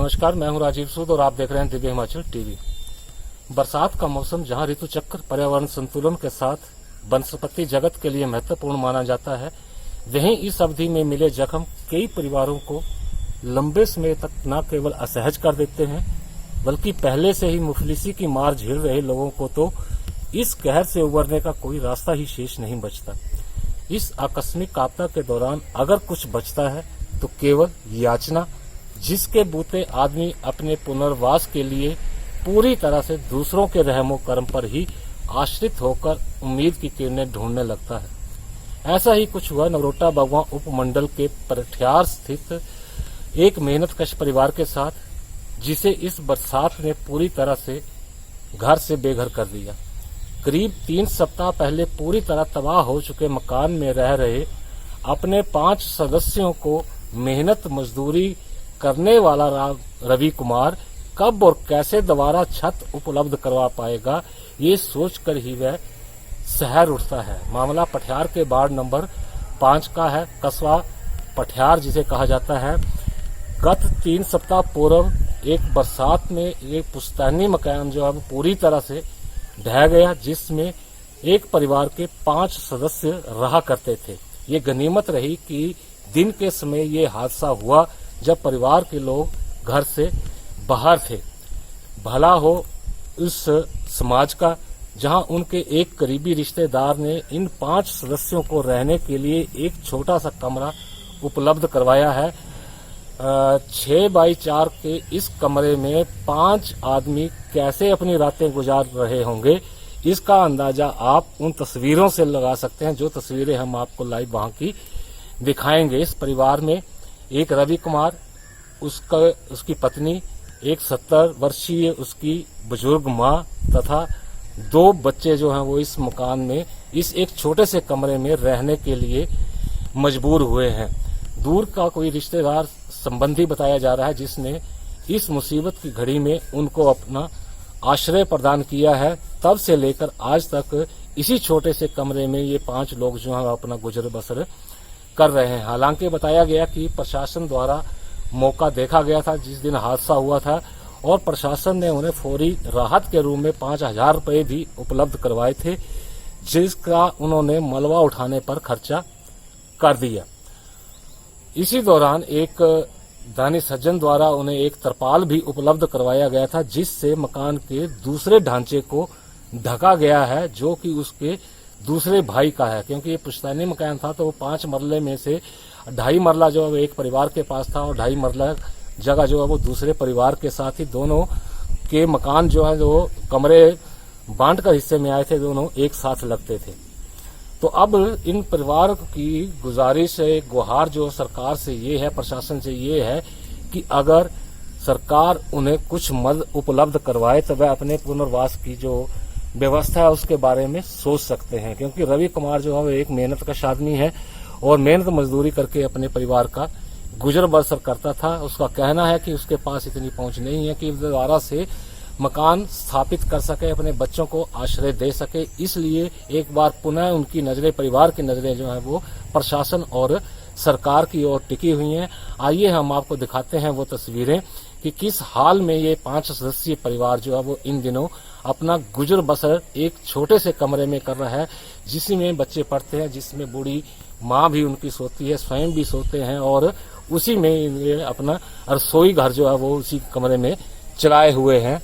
नमस्कार, मैं हूं राजीव सूद और आप देख रहे हैं दिव्य हिमाचल टीवी। बरसात का मौसम जहां ऋतु चक्र पर्यावरण संतुलन के साथ वनस्पति जगत के लिए महत्वपूर्ण माना जाता है, वहीं इस अवधि में मिले जख्म कई परिवारों को लंबे समय तक न केवल असहज कर देते हैं, बल्कि पहले से ही मुफलिसी की मार झेल रहे लोगों को तो इस कहर से उबरने का कोई रास्ता ही शेष नहीं बचता। इस आकस्मिक आपदा के दौरान अगर कुछ बचता है तो केवल याचना, जिसके बूते आदमी अपने पुनर्वास के लिए पूरी तरह से दूसरों के रहमो कर्म पर ही आश्रित होकर उम्मीद की किरणें ढूंढने लगता है। ऐसा ही कुछ हुआ नगरोटा बगवां उपमंडल के पठियार स्थित एक मेहनतकश परिवार के साथ, जिसे इस बरसात ने पूरी तरह से घर से बेघर कर दिया। करीब 3 सप्ताह पहले पूरी तरह तबाह हो चुके मकान में रह रहे अपने 5 सदस्यों को मेहनत मजदूरी करने वाला रवि कुमार कब और कैसे दोबारा छत उपलब्ध करवा पाएगा, ये सोचकर ही वह सहर उठता है। मामला पठियार के वार्ड नंबर 5 का है, कस्बा पठियार जिसे कहा जाता है। गत 3 सप्ताह पूर्व एक बरसात में एक पुश्तैनी मकान जो है पूरी तरह से ढह गया, जिसमें एक परिवार के 5 सदस्य रहा करते थे। ये गनीमत रही कि दिन के समय ये हादसा हुआ जब परिवार के लोग घर से बाहर थे। भला हो उस समाज का जहां उनके एक करीबी रिश्तेदार ने इन 5 सदस्यों को रहने के लिए एक छोटा सा कमरा उपलब्ध करवाया है। 6 बाई 4 के इस कमरे में 5 आदमी कैसे अपनी रातें गुजार रहे होंगे, इसका अंदाजा आप उन तस्वीरों से लगा सकते हैं, जो तस्वीरें हम आपको लाइव वहां की दिखाएंगे। इस परिवार में एक रवि कुमार, उसकी पत्नी, एक 70 वर्षीय उसकी बुजुर्ग मां तथा 2 बच्चे जो हैं वो इस मकान में इस एक छोटे से कमरे में रहने के लिए मजबूर हुए हैं। दूर का कोई रिश्तेदार संबंधी बताया जा रहा है, जिसने इस मुसीबत की घड़ी में उनको अपना आश्रय प्रदान किया है। तब से लेकर आज तक इसी छोटे से कमरे में ये 5 लोग जो है अपना गुजर बसर कर रहे हैं। हालांकि बताया गया कि प्रशासन द्वारा मौका देखा गया था जिस दिन हादसा हुआ था, और प्रशासन ने उन्हें फौरी राहत के रूप में 5,000 रुपए भी उपलब्ध करवाए थे, जिसका उन्होंने मलबा उठाने पर खर्चा कर दिया। इसी दौरान एक दानी सज्जन द्वारा उन्हें एक तरपाल भी उपलब्ध करवाया गया था, जिससे मकान के दूसरे ढांचे को ढका गया है, जो कि उसके दूसरे भाई का है। क्योंकि ये पुश्तैनी मकान था तो वो 5 मरले में से 2.5 मरला जो है वो एक परिवार के पास था और 2.5 मरला जगह जो है वो दूसरे परिवार के साथ ही दोनों के मकान जो है जो कमरे बांट कर हिस्से में आए थे, दोनों एक साथ लगते थे। तो अब इन परिवार की गुजारिश है, गुहार जो सरकार से ये है, प्रशासन से ये है कि अगर सरकार उन्हें कुछ मदद उपलब्ध करवाए तो वह अपने पुनर्वास की जो व्यवस्था है उसके बारे में सोच सकते हैं। क्योंकि रवि कुमार जो है वो एक मेहनतकश आदमी है और मेहनत मजदूरी करके अपने परिवार का गुजर बसर करता था। उसका कहना है कि उसके पास इतनी पहुंच नहीं है कि दोबारा से मकान स्थापित कर सके, अपने बच्चों को आश्रय दे सके। इसलिए एक बार पुनः उनकी नजरें, परिवार की नजरें जो है वो प्रशासन और सरकार की ओर टिकी हुई हैं। आइए हम आपको दिखाते हैं वो तस्वीरें कि किस हाल में ये 5 सदस्यीय परिवार जो है वो इन दिनों अपना गुजर बसर एक छोटे से कमरे में कर रहा है, जिसमें बच्चे पढ़ते हैं, जिसमें बूढ़ी माँ भी उनकी सोती है, स्वयं भी सोते हैं, और उसी में अपना रसोई घर जो है वो उसी कमरे में चलाए हुए हैं।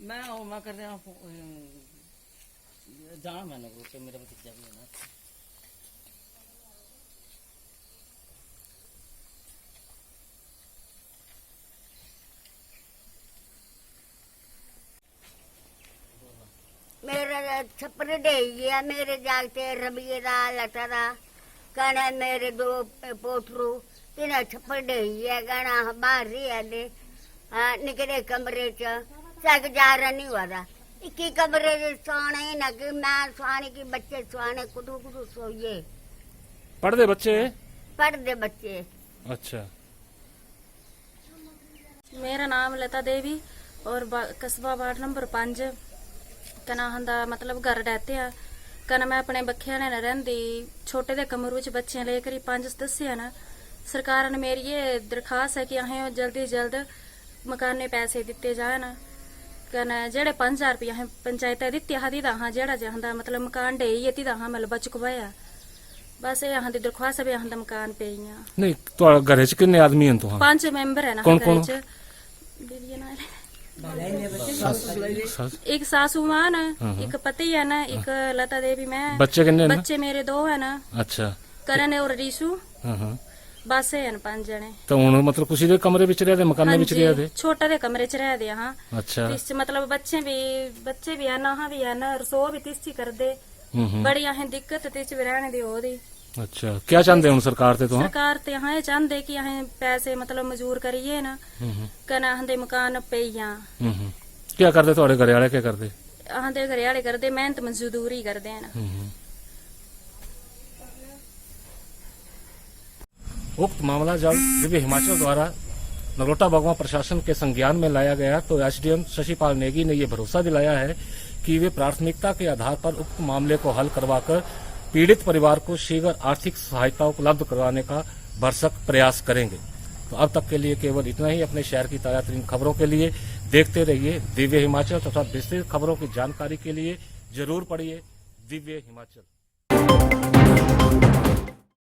मैं कर रहा हूँ जाना मैंने ग्रुप पे, मेरा भतीजा भी है ना। मेरा छप्पर डे गया, मेरे जागते रबिये दा लटा दा कहना मेरे दो पोटरू तीन छप्पर डे गया कहना बाहर रही दे निकले कमरे च गुजारा नहीं हुआ था। एक ही कमरे सोने न कि मैं सुहाने की बच्चे सुहाने कुटू कुटू सोइए। पढ़ते बच्चे? पढ़ते बच्चे। अच्छा। मेरा नाम लता देवी और कस्बा वार्ड नंबर 5 कनाहन दा मतलब घर रहते हैं। कना मैं अपने बखिया ने रहंदी छोटे दे कमरे विच बच्चे लेकर 5 दस्से न। सरकार ने मेरी ये दरखास्त है कि अहें जल्दी जल्द मकाने पैसे दिते जान। कना जेड़े 5000 रुपया अहें पंचायत दित्ते हादी दा हां जेड़ा जहंदा मतलब मकान देई यति दा हां मतलब बचकवाया। बस ये यहाँ दी दरखास्त भी यहाँ दा मकान पेइयां। नहीं तो घरे च कितने आदमी हैं तुहां? 5 मेंबर है ना कौन कौन? एक सासू मां ना, एक पति है ना, एक लता देवी मैं। बच्चे कितने? बच्चे मेरे 2 है ना। अच्छा। करण और रीशु। हाँ। बस है 5 जने। तो हुण मतलब कुछ दे कमरे विच रह दे, मकाने विच रह दे? छोटे दे कमरे च रह दे। हां। अच्छा। इस मतलब बच्चे भी है ना, हां भी है ना, रसो भी तिस्सी कर दे। बड़ी अहें दिक्कत तिस भी रहने दी ओदी। अच्छा। क्या चाहते हुण सरकार ते तुहां? सरकार ते हां ये चाहंदे कि अहें पैसे मतलब मजूर करिए ना कना अहें दे मकान पेइयां। क्या करदे तुहाडे घरे वाले? क्या करदे? अहां दे घरे वाले करदे मेहनत मजदूरी करदे न। उक्त मामला जब दिव्य हिमाचल द्वारा नगरोटा बागवा प्रशासन के संज्ञान में लाया गया तो एसडीएम शशिपाल नेगी ने यह भरोसा दिलाया है कि वे प्राथमिकता के आधार पर उक्त मामले को हल करवाकर पीड़ित परिवार को शीघ्र आर्थिक सहायता उपलब्ध करवाने का भरसक प्रयास करेंगे। तो अब तक के लिए केवल इतना ही। अपने शहर की ताजा तरीन खबरों के लिए देखते रहिए दिव्य हिमाचल तथा विस्तृत खबरों की जानकारी के लिए जरूर पढ़िए दिव्य हिमाचल।